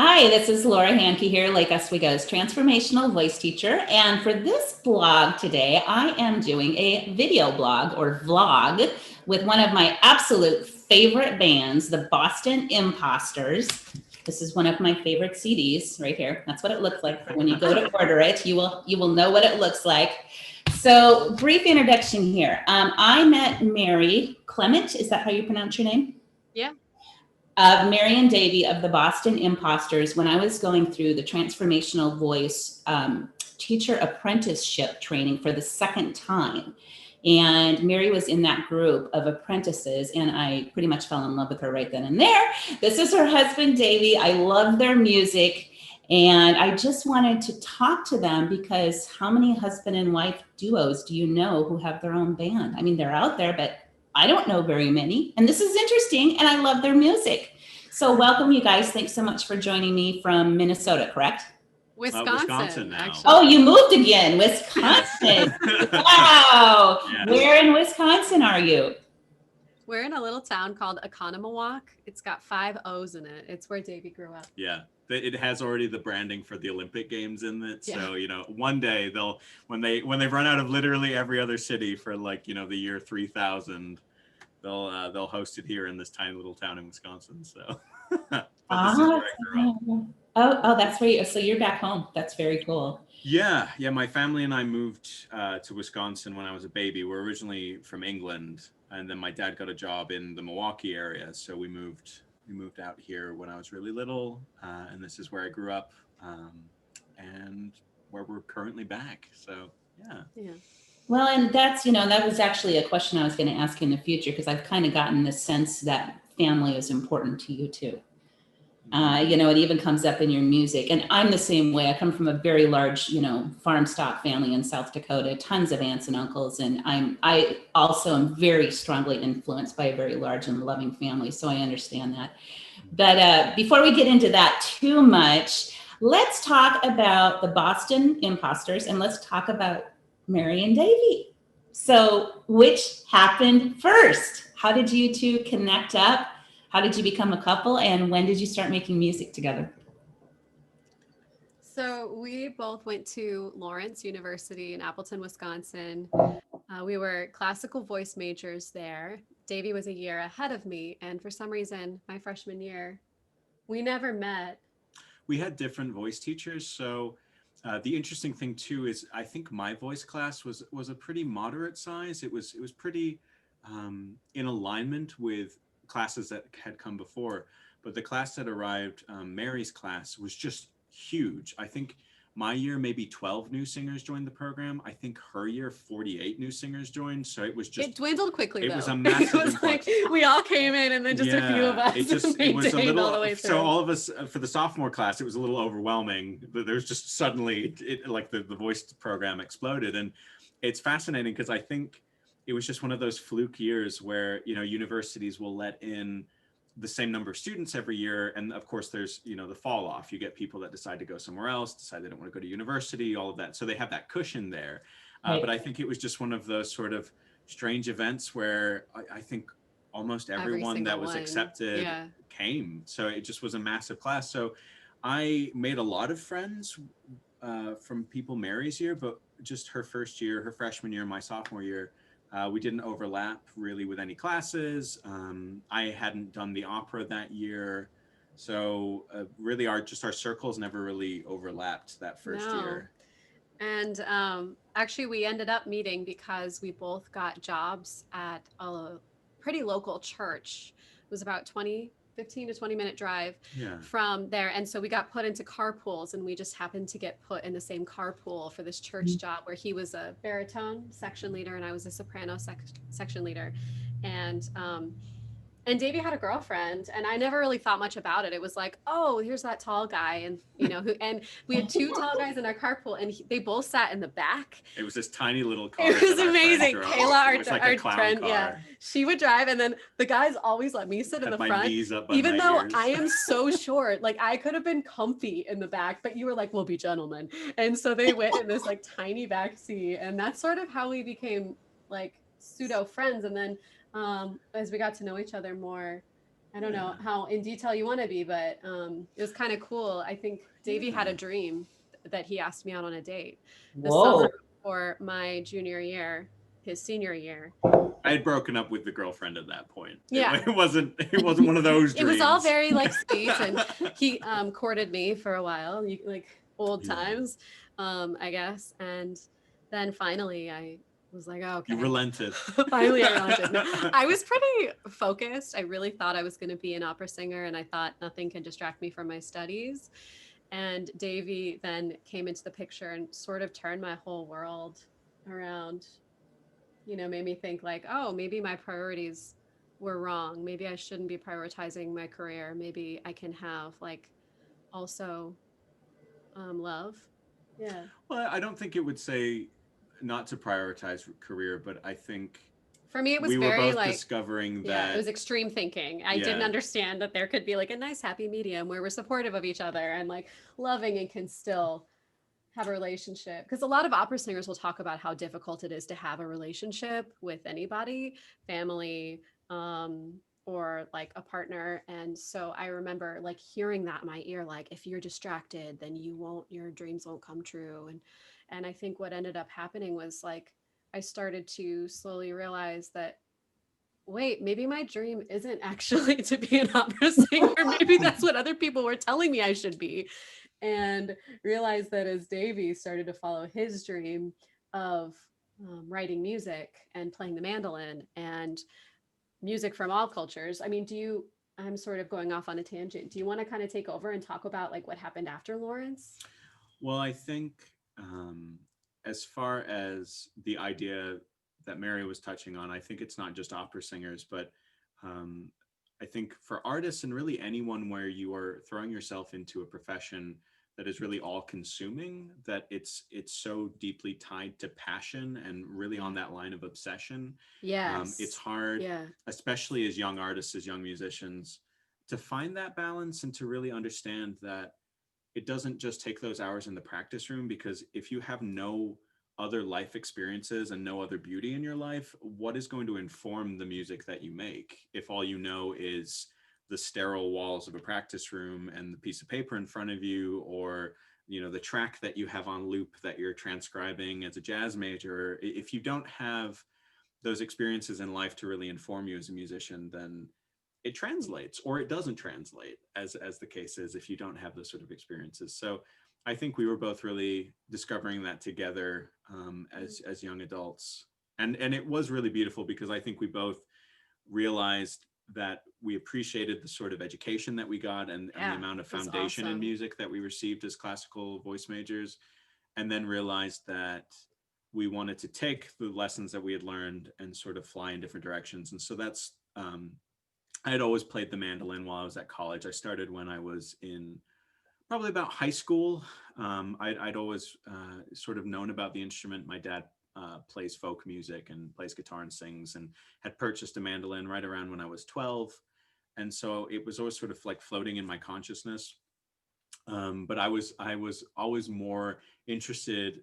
Hi, this is Laura Handke here, Like Us We Go's transformational voice teacher. And for this blog today, I am doing a video blog or vlog with one of my absolute favorite bands, the Boston Imposters. This is one of my favorite CDs right here. That's what it looks like. When you go to order it, you will know what it looks like. So, brief introduction here. I met Mary Clement. Is that how you pronounce your name? Yeah. Mary and Davy of the Boston Imposters when I was going through the transformational voice teacher apprenticeship training for the second time. And Mary was in that group of apprentices, and I pretty much fell in love with her right then and there. This is her husband, Davy. I love their music. And I just wanted to talk to them because how many husband and wife duos do you know who have their own band? I mean, they're out there, but I don't know very many. And this is interesting, and I love their music. So welcome, you guys. Thanks so much for joining me from Minnesota, correct? Wisconsin now. actually. Oh, you moved again, Wisconsin. Yes. Wow. Yes. Where in Wisconsin are you? We're in a little town called Oconomowoc. It's got 5 O's in it. It's where Davy grew up. Yeah. It has already the branding for the Olympic Games in it. Yeah. So, one day they'll when they run out of literally every other city for the year 3000, they'll host it here in this tiny little town in Wisconsin. So but this is where I grew up. Oh, that's where you, so you're back home. That's very cool. Yeah. My family and I moved to Wisconsin when I was a baby. We're originally from England, and then my dad got a job in the Milwaukee area, so we moved out here when I was really little, and this is where I grew up, and where we're currently back. So yeah. Well, and that's, that was actually a question I was going to ask in the future, because I've kind of gotten the sense that family is important to you too. It even comes up in your music. And I'm the same way. I come from a very large, farm stock family in South Dakota, tons of aunts and uncles. And I also am very strongly influenced by a very large and loving family. So I understand that. But before we get into that too much, let's talk about the Boston Imposters, and let's talk about Mary and Davy. So which happened first? How did you two connect up? How did you become a couple, and when did you start making music together? So we both went to Lawrence University in Appleton, Wisconsin. We were classical voice majors there. Davy was a year ahead of me, and for some reason, my freshman year, we never met. We had different voice teachers. So the interesting thing too is I think my voice class was a pretty moderate size. It was pretty in alignment with classes that had come before, but the class that arrived, Mary's class, was just huge. I think my year maybe 12 new singers joined the program. I think her year 48 new singers joined. So it was just, it dwindled quickly. It was a massive it was like we all came in, and then just a few of us. It was a little. All the way through. So all of us for the sophomore class, it was a little overwhelming. There's just suddenly like the voice program exploded, and it's fascinating because I think it was just one of those fluke years where universities will let in the same number of students every year, and of course there's the fall off. You get people that decide to go somewhere else, decide they don't want to go to university, all of that, so they have that cushion there. Right. But I think it was just one of those sort of strange events where I think almost everyone that was accepted came, so it just was a massive class. So I made a lot of friends from people Mary's year, but just her first year, her freshman year, my sophomore year, we didn't overlap really with any classes. I hadn't done the opera that year. So really our circles never really overlapped that first year. And actually we ended up meeting because we both got jobs at a pretty local church. It was about 15 to 20 minute drive from there. And so we got put into carpools, and we just happened to get put in the same carpool for this church job where he was a baritone section leader and I was a soprano section leader. And Davey had a girlfriend, and I never really thought much about it. It was like, oh, here's that tall guy. And, and we had 2 tall guys in our carpool, and they both sat in the back. It was this tiny little car. It was amazing. Kayla, our friend, car. she would drive, and then the guys always let me sit in the front, even though I am so short. Like, I could have been comfy in the back, but you were like, we'll be gentlemen. And so they went in this like tiny back seat, and that's sort of how we became like pseudo friends. And then as we got to know each other more, I don't know how in detail you want to be, but it was kind of cool. I think Davey had a dream that he asked me out on a date the summer Whoa. before my junior year, his senior year. I had broken up with the girlfriend at that point. Yeah. It wasn't one of those dreams. It was all very like sweet, and he courted me for a while, like old Yeah. times, I guess. And then finally I was like, oh, okay. You relented. Finally, I relented. No, I was pretty focused. I really thought I was going to be an opera singer, and I thought nothing can distract me from my studies. And Davey then came into the picture and sort of turned my whole world around. You know, made me think like, oh, maybe my priorities were wrong. Maybe I shouldn't be prioritizing my career. Maybe I can have like also love. Yeah. Well, I don't think it would say not to prioritize career, but I think For me, it was we were very both like, discovering yeah, that it was extreme thinking. I didn't Yeah. understand that there could be like a nice happy medium where we're supportive of each other and like loving and can still have a relationship. Because a lot of opera singers will talk about how difficult it is to have a relationship with anybody, family, or like a partner. And so I remember like hearing that in my ear, like if you're distracted, then your dreams won't come true. And I think what ended up happening was like I started to slowly realize that wait, maybe my dream isn't actually to be an opera singer. Maybe that's what other people were telling me I should be. And realized that as Davey started to follow his dream of writing music and playing the mandolin and music from all cultures. I mean, I'm sort of going off on a tangent. Do you want to kind of take over and talk about like what happened after Lawrence? Well, I think as far as the idea that Mary was touching on, I think it's not just opera singers, but I think for artists and really anyone where you are throwing yourself into a profession that is really all consuming, that it's so deeply tied to passion and really on that line of obsession. Yes. It's hard, Yeah. especially as young artists, as young musicians, to find that balance and to really understand that it doesn't just take those hours in the practice room, because if you have no other life experiences and no other beauty in your life, what is going to inform the music that you make if all you know is the sterile walls of a practice room and the piece of paper in front of you, or the track that you have on loop that you're transcribing as a jazz major? If you don't have those experiences in life to really inform you as a musician, then it translates or it doesn't translate, as the case is, if you don't have those sort of experiences. So I think we were both really discovering that together as young adults. And it was really beautiful because I think we both realized that we appreciated the sort of education that we got and the amount of foundation in music that we received as classical voice majors, and then realized that we wanted to take the lessons that we had learned and sort of fly in different directions. And so that's I had always played the mandolin while I was at college. I started when I was in probably about high school. I'd always sort of known about the instrument. My dad plays folk music and plays guitar and sings, and had purchased a mandolin right around when I was 12. And so it was always sort of like floating in my consciousness. But I was always more interested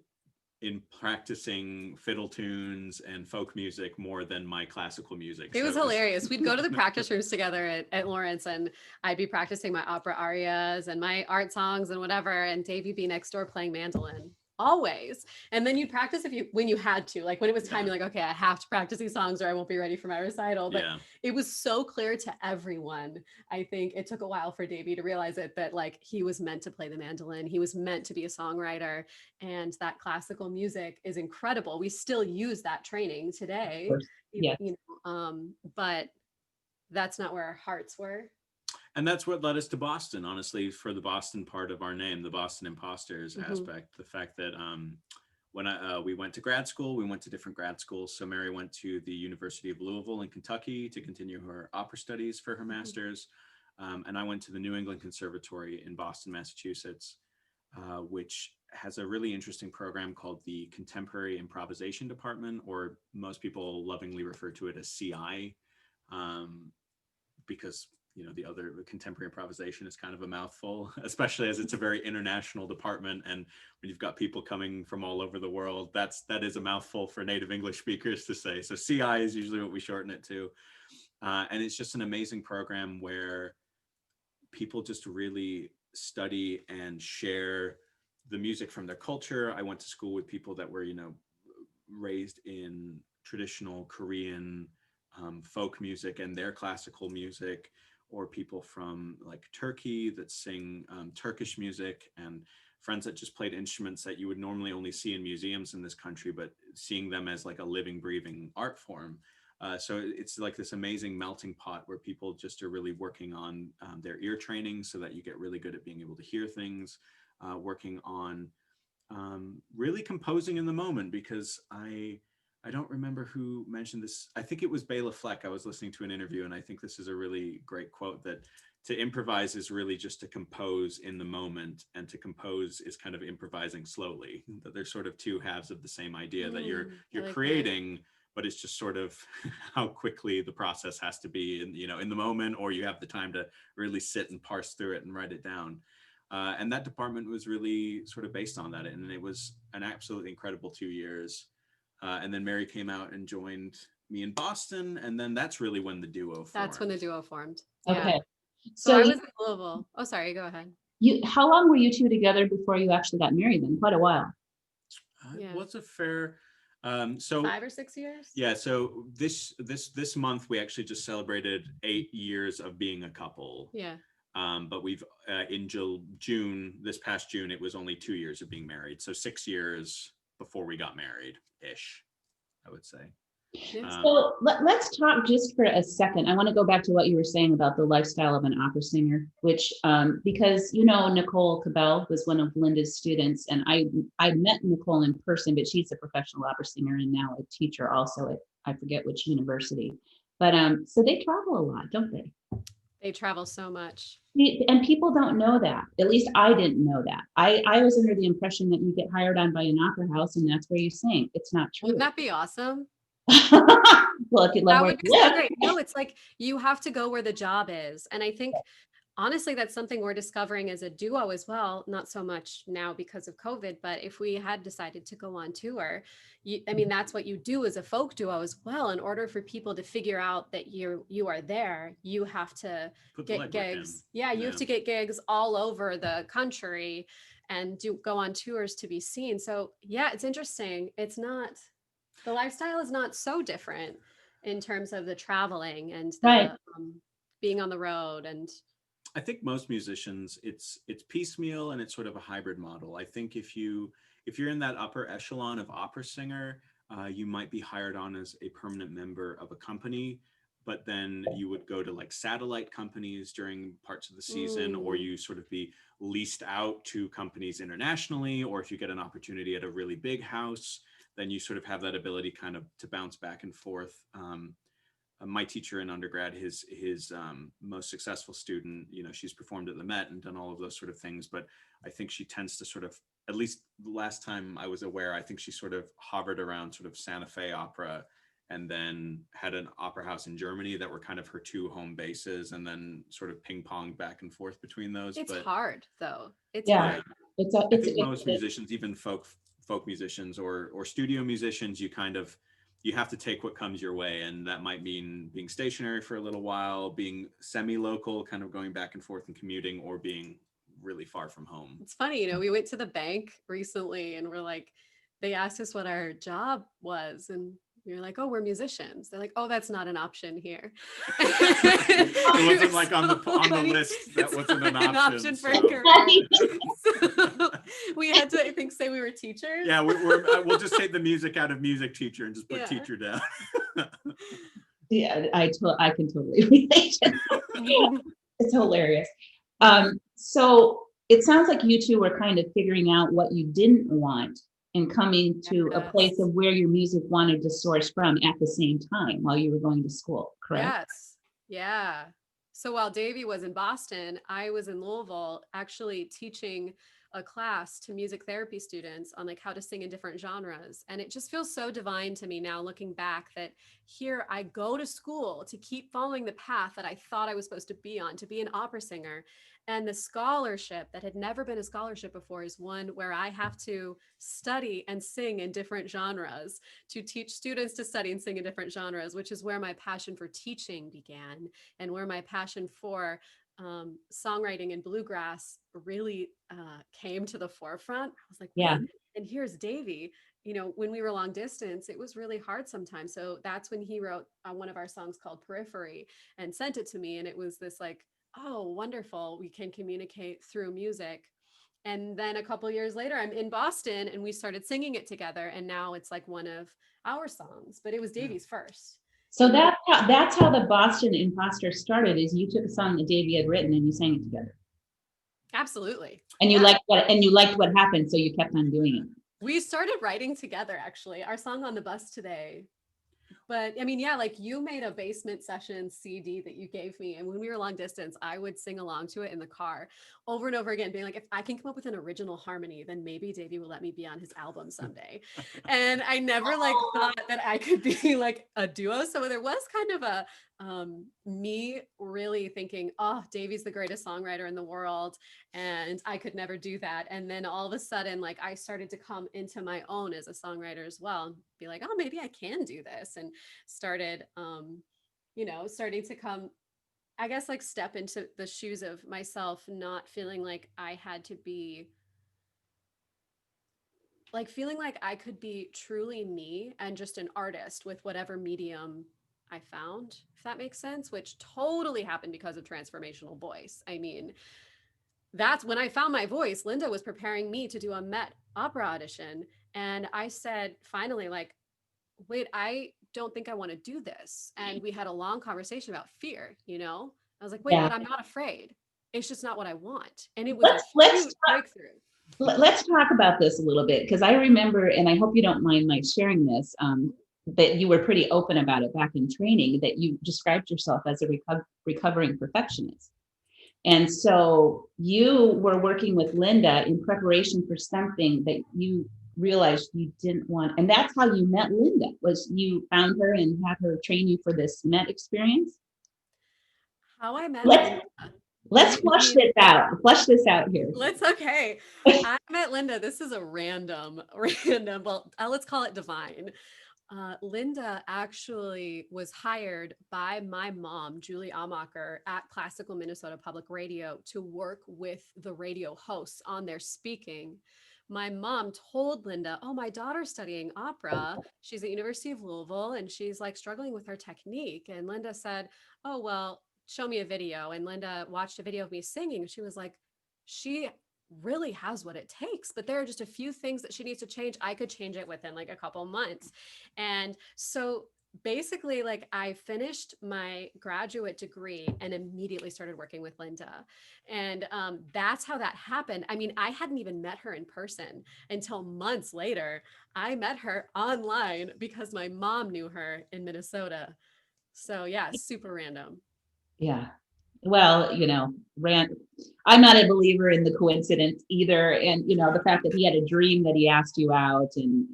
in practicing fiddle tunes and folk music more than my classical music. It was hilarious. We'd go to the practice rooms together at Lawrence, and I'd be practicing my opera arias and my art songs and whatever, and Davey'd be next door playing mandolin. Always. And then you'd practice when you had to, like when it was time, you're like, okay, I have to practice these songs or I won't be ready for my recital. But it was so clear to everyone. I think it took a while for Davey to realize it, that like he was meant to play the mandolin. He was meant to be a songwriter, and that classical music is incredible. We still use that training today, but that's not where our hearts were. And that's what led us to Boston, honestly, for the Boston part of our name, the Boston Imposters aspect. The fact that when we went to grad school, we went to different grad schools. So Mary went to the University of Louisville in Kentucky to continue her opera studies for her master's. And I went to the New England Conservatory in Boston, Massachusetts, which has a really interesting program called the Contemporary Improvisation Department, or most people lovingly refer to it as CI, because the other contemporary improvisation is kind of a mouthful, especially as it's a very international department. And when you've got people coming from all over the world, that is a mouthful for native English speakers to say. So CI is usually what we shorten it to. And it's just an amazing program where people just really study and share the music from their culture. I went to school with people that were, raised in traditional Korean folk music and their classical music, or people from like Turkey that sing Turkish music, and friends that just played instruments that you would normally only see in museums in this country, but seeing them as like a living, breathing art form. So it's like this amazing melting pot where people just are really working on their ear training so that you get really good at being able to hear things, working on really composing in the moment, because I don't remember who mentioned this. I think it was Bela Fleck. I was listening to an interview, and I think this is a really great quote, that to improvise is really just to compose in the moment, and to compose is kind of improvising slowly. That there's sort of two halves of the same idea, that you're like creating, but it's just sort of how quickly the process has to be in the moment, or you have the time to really sit and parse through it and write it down. And that department was really sort of based on that. And it was an absolutely incredible 2 years. And then Mary came out and joined me in Boston. And then that's really when the duo formed. That's when the duo formed. Okay. Yeah. So I was in Louisville. Oh, sorry, go ahead. How long were you two together before you actually got married then? Quite a while. What's a fair, so 5 or 6 years? Yeah, so this month we actually just celebrated 8 years of being a couple. Yeah. But we've in June, this past June, it was only 2 years of being married. So 6 years before we got married ish, I would say. So let's talk just for a second. I want to go back to what you were saying about the lifestyle of an opera singer, which because Nicole Cabell was one of Linda's students, and I met Nicole in person, but she's a professional opera singer and now a teacher also at I forget which university. But so they travel a lot, don't they? They travel so much. And people don't know that. At least I didn't know that. I was under the impression that you get hired on by an opera house and that's where you sing. It's not true. Wouldn't that be awesome? Well, if you That love would be so great. No, it's like you have to go where the job is. And I think honestly, that's something we're discovering as a duo as well. Not so much now because of COVID, but if we had decided to go on tour, that's what you do as a folk duo as well. In order for people to figure out that you are there, you have to get gigs. Yeah, you have to get gigs all over the country and go on tours to be seen. So yeah, it's interesting. The lifestyle is not so different in terms of the traveling and the being on the road. And I think most musicians, it's piecemeal and it's sort of a hybrid model. I think if you're in that upper echelon of opera singer, you might be hired on as a permanent member of a company, but then you would go to like satellite companies during parts of the season, or you sort of be leased out to companies internationally, or if you get an opportunity at a really big house, then you sort of have that ability kind of to bounce back and forth. My teacher in undergrad, his most successful student, she's performed at the Met and done all of those sort of things, but I think she tends to sort of, at least the last time I was aware, I think she sort of hovered around sort of Santa Fe Opera, and then had an opera house in Germany that were kind of her two home bases, and then sort of ping pong back and forth between those. It's hard though. It's Yeah. hard. I think most musicians, even folk musicians or studio musicians, you have to take what comes your way. And that might mean being stationary for a little while, being semi-local, kind of going back and forth and commuting, or being really far from home. It's funny, we went to the bank recently and we're like, they asked us what our job was. And you're like, oh, we're musicians. They're like, oh, that's not an option here. It wasn't like on the list. That wasn't an option for a career. So we had to, I think, say we were teachers. Yeah, we'll just take the music out of music teacher and just put teacher down. Yeah, I can totally relate. It's hilarious. So it sounds like you two were kind of figuring out what you didn't want and coming to a place of where your music wanted to source from at the same time while you were going to school, correct? Yes. Yeah. So while Davey was in Boston, I was in Louisville actually teaching a class to music therapy students on like how to sing in different genres. And it just feels so divine to me now looking back that here I go to school to keep following the path that I thought I was supposed to be on, to be an opera singer. And the scholarship that had never been a scholarship before is one where I have to study and sing in different genres, to teach students to study and sing in different genres, which is where my passion for teaching began and where my passion for songwriting and bluegrass really came to the forefront. I was like, Yeah. wait, and here's Davey. You know, when we were long distance, it was really hard sometimes. So that's when he wrote one of our songs called Periphery and sent it to me. And it was this like, oh, wonderful. We can communicate through music. And then a couple years later, I'm in Boston and we started singing it together. And now it's like one of our songs, but it was Davey's first. So that's how the Boston Imposters started. Is you took a song that Davey had written and you sang it together. Absolutely. And you liked what happened, so you kept on doing it. We started writing together, actually. Our song on the bus today. But I mean, yeah, like you made a basement session CD that you gave me. And when we were long distance, I would sing along to it in the car over and over again, being like, if I can come up with an original harmony, then maybe Davey will let me be on his album someday. And I never like thought that I could be like a duo. So there was kind of a me really thinking, oh, Davey's the greatest songwriter in the world. And I could never do that. And then all of a sudden, like I started to come into my own as a songwriter as well, be like, oh, maybe I can do this. And started, starting to come, I guess, like step into the shoes of myself, not feeling like I had to be like feeling like I could be truly me and just an artist with whatever medium I found, if that makes sense, which totally happened because of transformational voice. I mean, that's when I found my voice. Linda was preparing me to do a Met opera audition. And I said, finally, like, wait, I don't think I want to do this. And we had a long conversation about fear, I was like, wait, Yeah. but I'm not afraid. It's just not what I want. And it was Let's a huge breakthrough. Let's talk about this a little bit, because I remember, and I hope you don't mind my sharing this, that you were pretty open about it back in training, that you described yourself as a recovering perfectionist. And so you were working with Linda in preparation for something that you realized you didn't want. And that's how you met Linda, was you found her and had her train you for this Met experience? How I met Let's Linda. let's flush this out here. Okay. I met Linda. This is a random, well, let's call it divine. Linda actually was hired by my mom, Julie Amacher, at Classical Minnesota Public Radio to work with the radio hosts on their speaking. My mom told Linda, oh, my daughter's studying opera. She's at University of Louisville and she's like struggling with her technique. And Linda said, oh, well, show me a video. And Linda watched a video of me singing. She was like, she really has what it takes, but there are just a few things that she needs to change. I could change it within like a couple months. And so basically, like I finished my graduate degree and immediately started working with Linda. And that's how that happened. I mean, I hadn't even met her in person until months later. I met her online because my mom knew her in Minnesota. So yeah, super random. Yeah. Well, I'm not a believer in the coincidence either. And, the fact that he had a dream that he asked you out, and,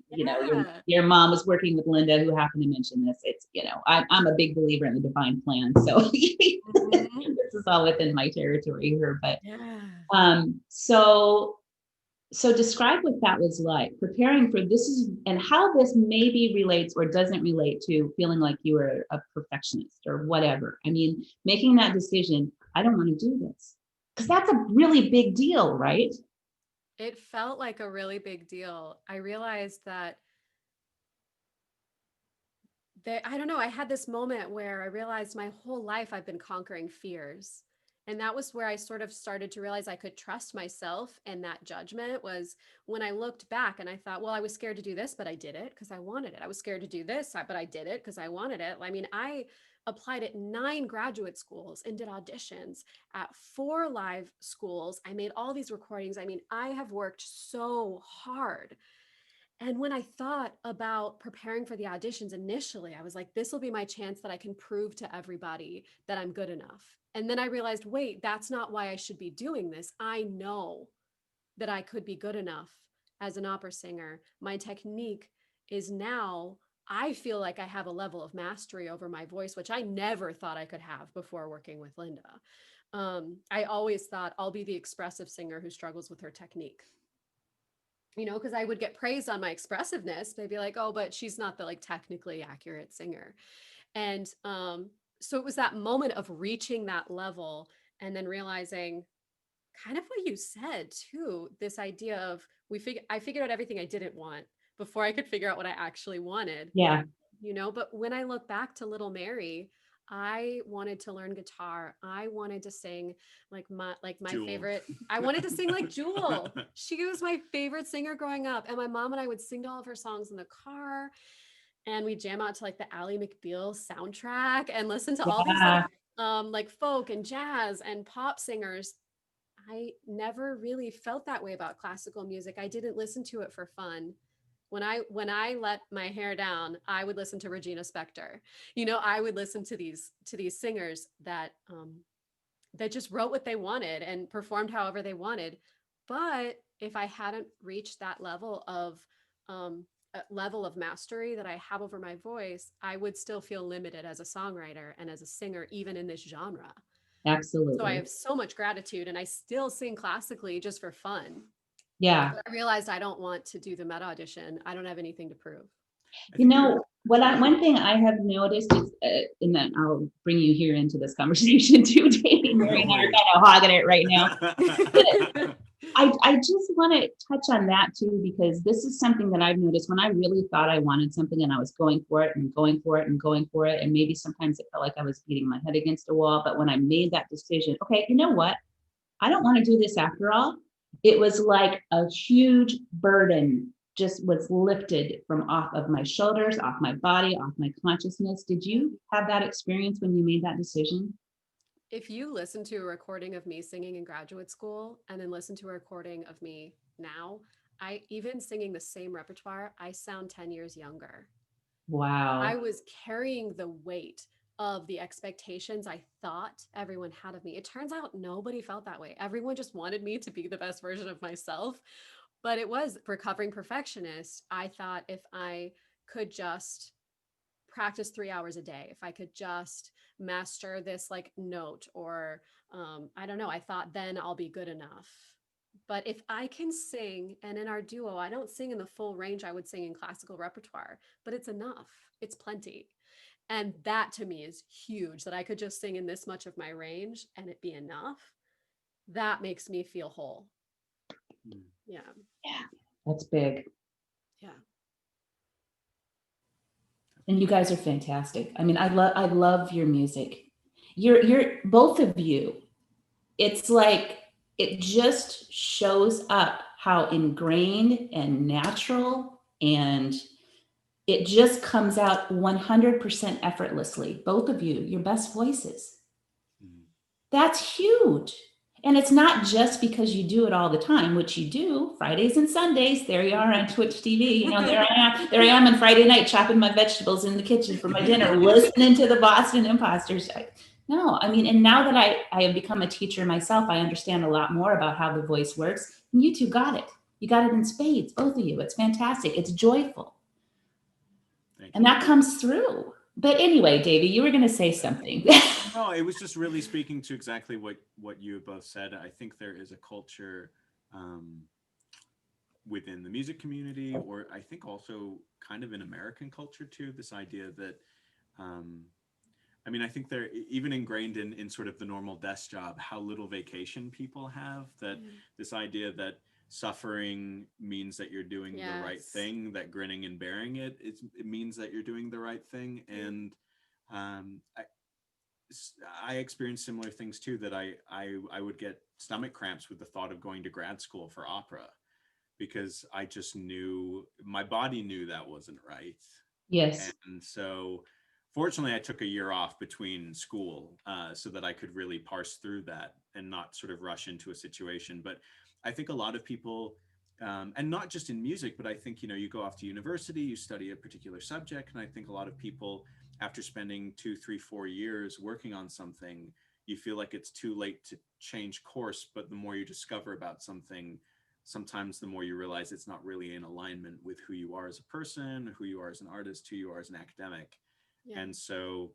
your mom was working with Linda, who happened to mention this. It's, I'm a big believer in the divine plan. So this is all within my territory here. But so describe what that was like, preparing for this, and how this maybe relates or doesn't relate to feeling like you were a perfectionist or whatever. I mean, making that decision, I don't want to do this, because that's a really big deal, right? It felt like a really big deal. I realized that I don't know, I had this moment where I realized my whole life I've been conquering fears. And that was where I sort of started to realize I could trust myself. And that judgment was when I looked back and I thought, well, I was scared to do this, but I did it because I wanted it. I was scared to do this, but I did it because I wanted it. I mean, I applied at 9 graduate schools and did auditions at 4 live schools. I made all these recordings. I mean, I have worked so hard. And when I thought about preparing for the auditions initially, I was like, this will be my chance that I can prove to everybody that I'm good enough. And then I realized, wait, that's not why I should be doing this. I know that I could be good enough as an opera singer. My technique is now, I feel like I have a level of mastery over my voice, which I never thought I could have before working with Linda. I always thought I'll be the expressive singer who struggles with her technique. You know, because I would get praised on my expressiveness. They'd be like, oh, but she's not the like technically accurate singer. And so it was that moment of reaching that level and then realizing kind of what you said too, this idea of I figured out everything I didn't want before I could figure out what I actually wanted. Yeah. You know, but when I look back to Little Mary, I wanted to learn guitar. I wanted to sing like my Jewel. favorite. I wanted to sing like Jewel. She was my favorite singer growing up. And my mom and I would sing to all of her songs in the car. And we jam out to like the Ally McBeal soundtrack and listen to all these like folk and jazz and pop singers. I never really felt that way about classical music. I didn't listen to it for fun. When I let my hair down, I would listen to Regina Spektor. You know, I would listen to these singers that that just wrote what they wanted and performed however they wanted. But if I hadn't reached that level of mastery that I have over my voice, I would still feel limited as a songwriter and as a singer, even in this genre. Absolutely. So I have so much gratitude, and I still sing classically just for fun. Yeah. But I realized I don't want to do the Met audition. I don't have anything to prove. You know, one thing I have noticed is, and then I'll bring you here into this conversation too, Davey. Mary and I are kind of hogging it right now. I just want to touch on that too, because this is something that I've noticed when I really thought I wanted something and I was going for it and going for it and going for it. And maybe sometimes it felt like I was beating my head against a wall. But when I made that decision, okay, you know what? I don't want to do this after all. It was like a huge burden just was lifted from off of my shoulders, off my body, off my consciousness. Did you have that experience when you made that decision? If you listen to a recording of me singing in graduate school and then listen to a recording of me now, I even singing the same repertoire, I sound 10 years younger. Wow. I was carrying the weight of the expectations I thought everyone had of me. It turns out nobody felt that way. Everyone just wanted me to be the best version of myself. But it was recovering perfectionist. I thought if I could just practice 3 hours a day, if I could just master this like note or I don't know, I thought then I'll be good enough. But if I can sing, and in our duo, I don't sing in the full range I would sing in classical repertoire, but it's enough. It's plenty. And that to me is huge, that I could just sing in this much of my range and it be enough. That makes me feel whole. Yeah. Yeah, that's big. Yeah. And you guys are fantastic. I mean, I love your music. You're both of you. It's like it just shows up how ingrained and natural, and it just comes out 100% effortlessly. Both of you, your best voices. That's huge. And it's not just because you do it all the time, which you do Fridays and Sundays. There you are on Twitch TV. You know, there I am on Friday night chopping my vegetables in the kitchen for my dinner, listening to the Boston Imposters. No, I mean, and now that I have become a teacher myself, I understand a lot more about how the voice works. And you two got it. You got it in spades, both of you. It's fantastic. It's joyful. And that comes through. But anyway, Davey, you were going to say something. No, it was just really speaking to exactly what you both said. I think there is a culture within the music community, or I think also kind of in American culture too, this idea that, I mean, I think they're even ingrained in sort of the normal desk job, how little vacation people have, that this idea that suffering means that you're doing the right thing, that grinning and bearing it means that you're doing the right thing. And I experienced similar things too, that I would get stomach cramps with the thought of going to grad school for opera, because I just knew, my body knew that wasn't right. Yes. And so fortunately I took a year off between school so that I could really parse through that and not sort of rush into a situation. But I think a lot of people, and not just in music, but I think, you know, you go off to university, you study a particular subject. And I think a lot of people, after spending 2, 3, 4 years working on something, you feel like it's too late to change course. But the more you discover about something, sometimes the more you realize it's not really in alignment with who you are as a person, who you are as an artist, who you are as an academic. Yeah. And so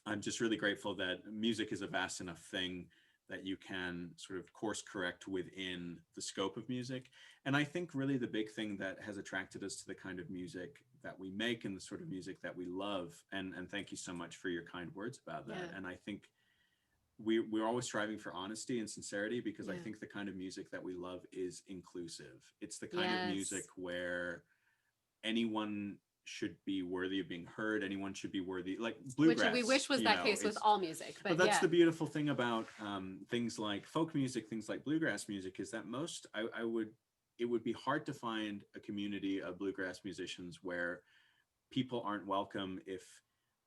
I'm just really grateful that music is a vast enough thing that you can sort of course correct within the scope of music. And I think really the big thing that has attracted us to the kind of music that we make and the sort of music that we love, and thank you so much for your kind words about that. Yeah. And I think we're always striving for honesty and sincerity, because I Yeah. think the kind of music that we love is inclusive. It's the kind of music where anyone should be worthy of being heard. Anyone should be worthy, like bluegrass. Which we wish was that case with all music. But that's the beautiful thing about things like folk music, things like bluegrass music, is that it would be hard to find a community of bluegrass musicians where people aren't welcome if,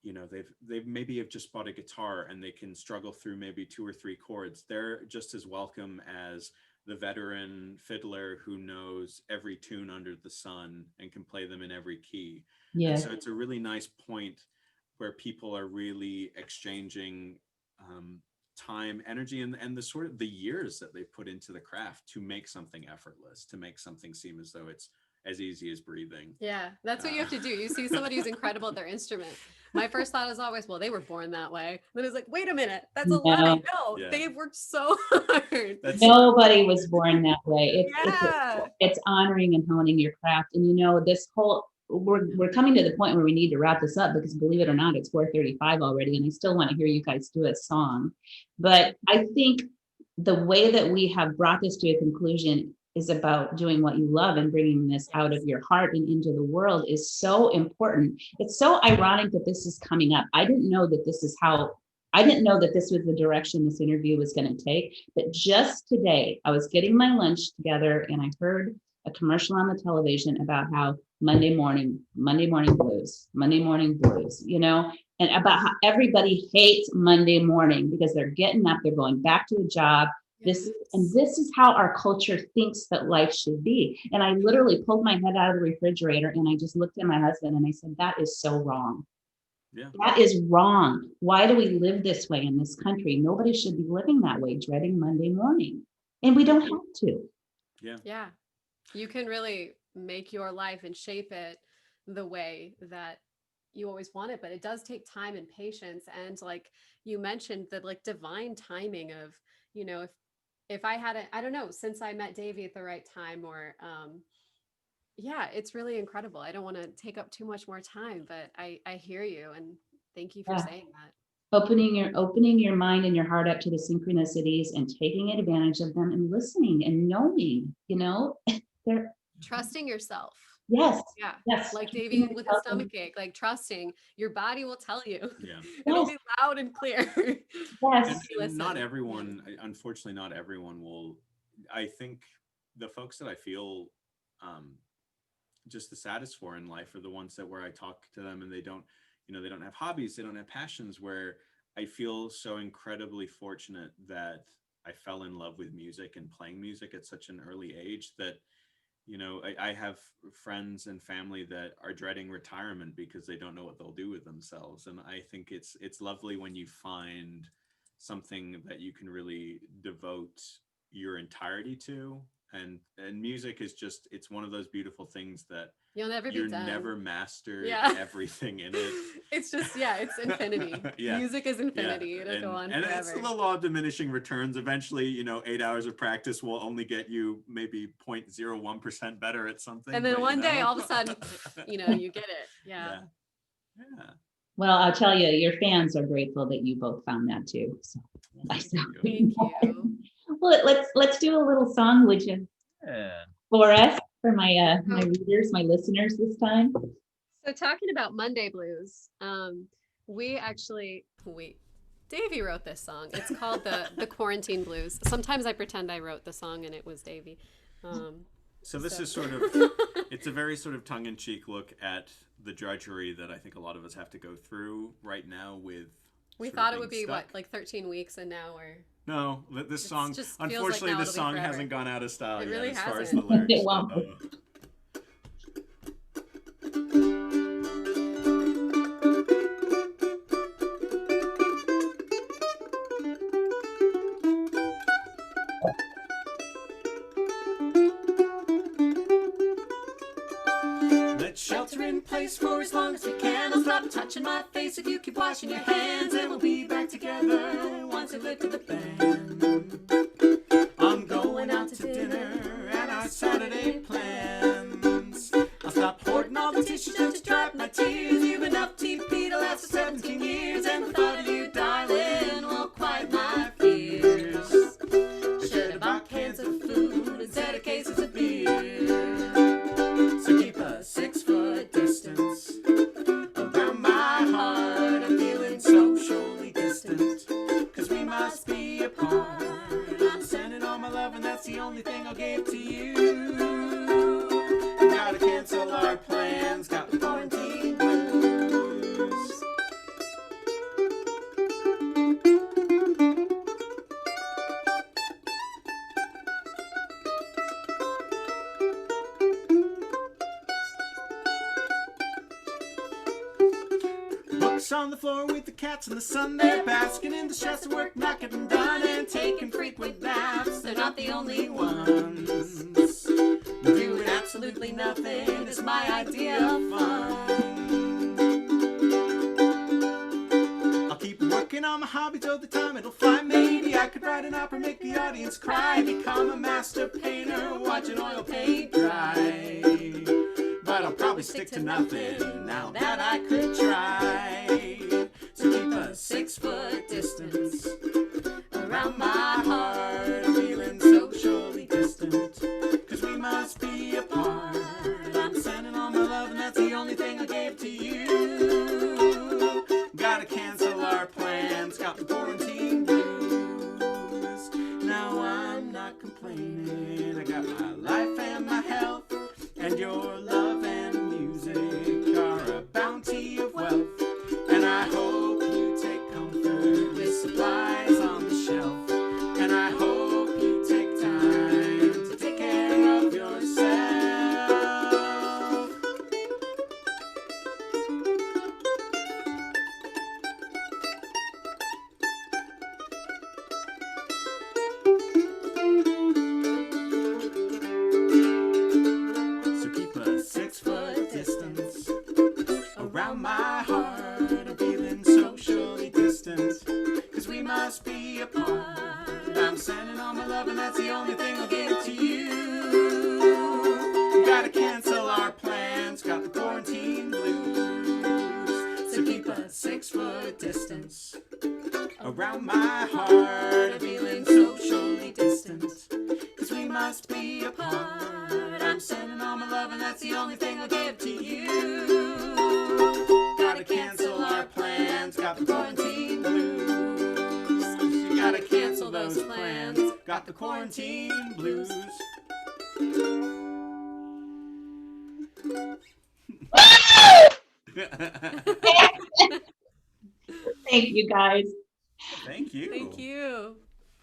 you know, they've maybe have just bought a guitar and they can struggle through maybe 2 or 3 chords. They're just as welcome as the veteran fiddler who knows every tune under the sun and can play them in every key. Yeah. And so it's a really nice point where people are really exchanging time, energy, and the sort of the years that they put into the craft to make something effortless, to make something seem as though it's as easy as breathing. Yeah, that's what you have to do. You see somebody who's incredible at their instrument. My first thought is always, well, they were born that way. Then it's like, wait a minute, that's a lie. No, they've worked so hard. Nobody was born that way. Yeah. It's honoring and honing your craft. And you know, this whole, we're coming to the point where we need to wrap this up, because believe it or not, it's 4:35 already, and I still want to hear you guys do a song. But I think the way that we have brought this to a conclusion is about doing what you love and bringing this out of your heart and into the world is so important. It's so ironic that this is coming up. I didn't know that this was the direction this interview was going to take. But just today, I was getting my lunch together and I heard a commercial on the television about how Monday morning blues, you know, and about how everybody hates Monday morning because they're getting up, they're going back to a job. This is how our culture thinks that life should be. And I literally pulled my head out of the refrigerator and I just looked at my husband and I said, that is so wrong. Yeah. That is wrong. Why do we live this way in this country? Nobody should be living that way, dreading Monday morning. And we don't have to. Yeah. Yeah. You can really make your life and shape it the way that you always want it, but it does take time and patience. And like you mentioned, the like divine timing of, you know, if I hadn't, I don't know, since I met Davey at the right time, or yeah, it's really incredible. I don't want to take up too much more time, but I hear you and thank you for saying that. Opening your mind and your heart up to the synchronicities and taking advantage of them and listening and knowing, you know, they're trusting yourself. Yes. Yeah. Yes. Like Davey with his stomach ache, like trusting your body will tell you. Yeah. It'll be loud and clear. Yes. And not everyone, unfortunately, not everyone will. I think the folks that I feel just the saddest for in life are the ones that where I talk to them and they don't have hobbies, they don't have passions, where I feel so incredibly fortunate that I fell in love with music and playing music at such an early age that, you know, I have friends and family that are dreading retirement because they don't know what they'll do with themselves. And I think it's lovely when you find something that you can really devote your entirety to. And music is just, it's one of those beautiful things that you'll never be done. Never master everything in it. It's just, it's infinity. Music is infinity. It'll go on forever. And it's the law of diminishing returns. Eventually, you know, 8 hours of practice will only get you maybe 0.01% better at something. And then one day, all of a sudden, you know, you get it. Yeah. Well, I'll tell you, your fans are grateful that you both found that too. So, thank you. Well, let's do a little song, would you? For us, for my my readers, my listeners this time. So talking about Monday blues, Davey wrote this song. It's called the Quarantine Blues. Sometimes I pretend I wrote the song and it was Davey. So this is sort of, it's a very sort of tongue-in-cheek look at the drudgery that I think a lot of us have to go through right now with. We thought it would be stuck. Like 13 weeks, and now we're. No, this song, unfortunately, like this song hasn't gone out of style yet really as far as hasn't. the lyrics. It won't. shelter in place for as long as we can. I'll stop touching my face if you keep washing your hands, and we'll be back together once we lifted the ban. I'm going out to dinner and our Saturday plans. I'll stop hoarding all the tissues just to dry up my tears. You've enough TP to last for 17 years, and the thought of you, darling, won't quiet my fears. Should have bought cans of food instead of cases of beer. So keep a 6-foot distance around my heart. I'm feeling socially distant, 'cause we must be apart. I'm sending all my love and that's the only thing I'll give to you. Gotta cancel our plans, got the quarantine blues. Books on the floor with the cats in the sun. They're basking in the stress of work not getting done, and taking frequent naps. They're not the only ones. Doing absolutely nothing is my idea of fun. I'll keep working on my hobby till the time it'll fly. Maybe I could write an opera, make the audience cry, become a master painter, watch an oil paint dry. But I'll probably stick to nothing now that I could try. So keep a 6-foot distance around my heart. I'm feeling socially distant, 'cause we must be apart. I'm sending all my love and that's the only thing I gave to you. Gotta cancel our plans, got the quarantine blues. Now I'm not complaining, I got my life and my health, and your love and music are a bounty of wealth. And I hope you take comfort with supplies on the shelf. And I hope you take time to take care of yourself. So keep a 6-foot distance around my heart. I'm feeling socially distant, 'cause we must be apart. I'm sending all my love and that's the only thing I'll give to you. Gotta cancel our plans, got the quarantine blues. So keep a 6-foot distance around my heart. I'm feeling socially distant, 'cause we must be apart. I'm sending all my love and that's the only thing I'll give to you. Gotta cancel our plans, got the quarantine blues. You gotta cancel those plans, got the quarantine blues. Thank you, guys. Thank you. Thank you.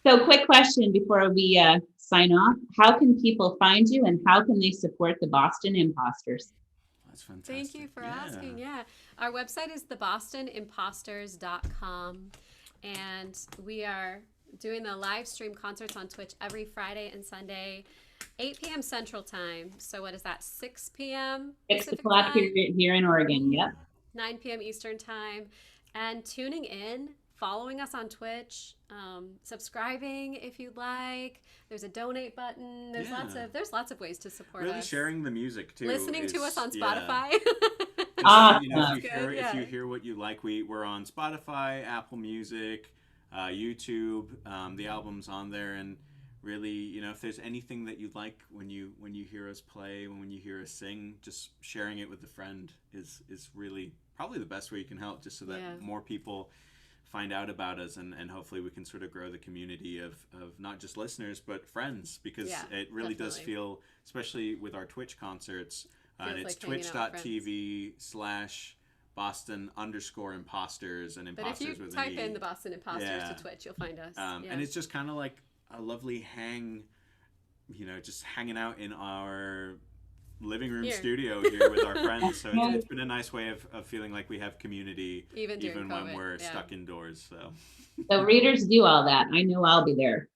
So quick question before we sign off. How can people find you and how can they support the Boston Imposters? That's fantastic. Thank you for asking. Yeah. Our website is thebostonimposters.com, and we are doing the live stream concerts on Twitch every Friday and Sunday, 8 p.m. Central Time. So what is that, 6 p.m. 6 Pacific o'clock time? here in Oregon. Yep. 9 p.m. Eastern Time. And tuning in, following us on Twitch, subscribing if you'd like. There's a donate button. There's lots of ways to support Really us. sharing the music too. Listening to us on yeah. Spotify. You know, Awesome. if you hear what you like, we're on Spotify, Apple Music, YouTube. The album's on there, and really, you know, if there's anything that you like when you hear us play, when you hear us sing, just sharing it with a friend is really probably the best way you can help, just so that more people find out about us, and hopefully we can sort of grow the community of not just listeners but friends, because it really does feel, especially with our Twitch concerts, and it's like twitch.tv/Boston_imposters, and imposters. But if you with type an E. in the Boston Imposters to Twitch, you'll find us. And it's just kind of like a lovely just hanging out in our living room studio here with our friends. So it's been a nice way of feeling like we have community, even when we're stuck indoors. So readers do all that. I know I'll be there.